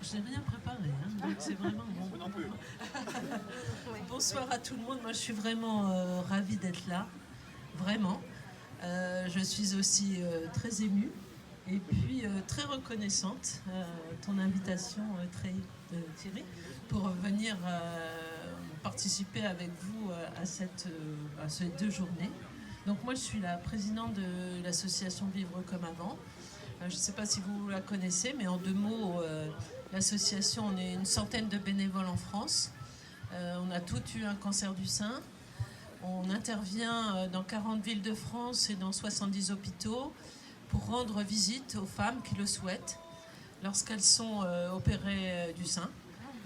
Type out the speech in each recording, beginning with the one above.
je n'ai rien préparé, hein, donc c'est vraiment bon. Non plus. Bonsoir à tout le monde, moi je suis vraiment ravie d'être là, vraiment. Je suis aussi très émue et puis très reconnaissante de ton invitation, Thierry, pour venir participer avec vous à ces 2 journées. Donc moi je suis la présidente de l'association Vivre comme avant. Je ne sais pas si vous la connaissez, mais en 2 mots, l'association, on est une centaine de bénévoles en France. On a tous eu un cancer du sein. On intervient dans 40 villes de France et dans 70 hôpitaux pour rendre visite aux femmes qui le souhaitent lorsqu'elles sont opérées du sein,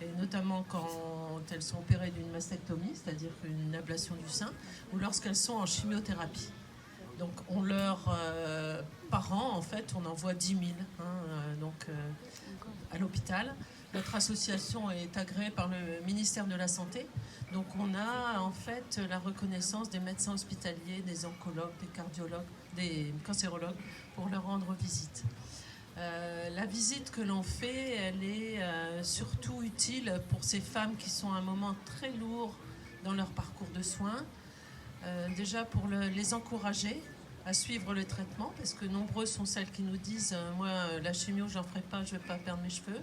et notamment quand elles sont opérées d'une mastectomie, c'est-à-dire une ablation du sein, ou lorsqu'elles sont en chimiothérapie. Donc on leur, par an, en fait, on envoie 10 000 à l'hôpital. Notre association est agréée par le ministère de la Santé. Donc on a en fait la reconnaissance des médecins hospitaliers, des oncologues, des cardiologues, des cancérologues pour leur rendre visite. La visite que l'on fait, elle est surtout utile pour ces femmes qui sont à un moment très lourd dans leur parcours de soins. Déjà pour les encourager à suivre le traitement, parce que nombreuses sont celles qui nous disent moi la chimio j'en ferai pas, je ne vais pas perdre mes cheveux.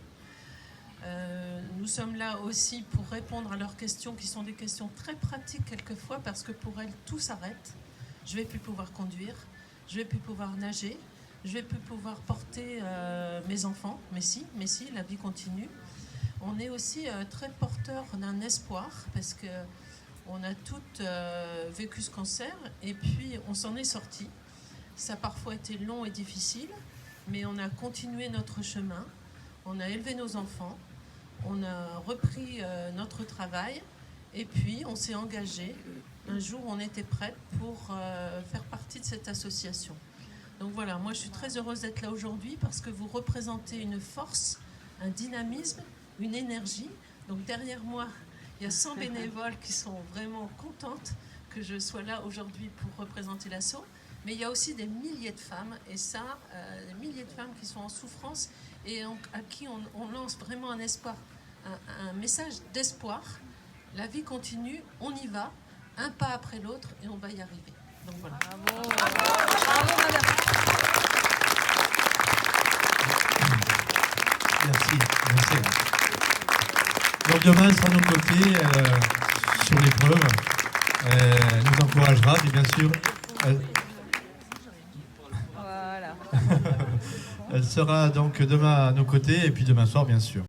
Nous sommes là aussi pour répondre à leurs questions qui sont des questions très pratiques quelquefois, parce que pour elles tout s'arrête. Je ne vais plus pouvoir conduire, je ne vais plus pouvoir nager, je ne vais plus pouvoir porter mes enfants, mais si, la vie continue. On est aussi très porteurs d'un espoir, parce que on a toutes vécu ce cancer et puis on s'en est sorti. Ça a parfois été long et difficile, mais on a continué notre chemin, on a élevé nos enfants, on a repris notre travail et puis on s'est engagé. Un jour, on était prête pour faire partie de cette association. Donc voilà, moi je suis très heureuse d'être là aujourd'hui parce que vous représentez une force, un dynamisme, une énergie. Donc derrière moi, il y a 100 bénévoles qui sont vraiment contentes que je sois là aujourd'hui pour représenter l'asso. Mais il y a aussi des milliers de femmes, et ça, des milliers de femmes qui sont en souffrance et à qui on lance vraiment un espoir, un message d'espoir. La vie continue, on y va, un pas après l'autre, et on va y arriver. Donc voilà. Bravo. Bravo, madame. Merci. Donc demain, elle sera à nos côtés sur l'épreuve. Elle nous encouragera, et bien sûr, Voilà. elle sera donc demain à nos côtés et puis demain soir, bien sûr.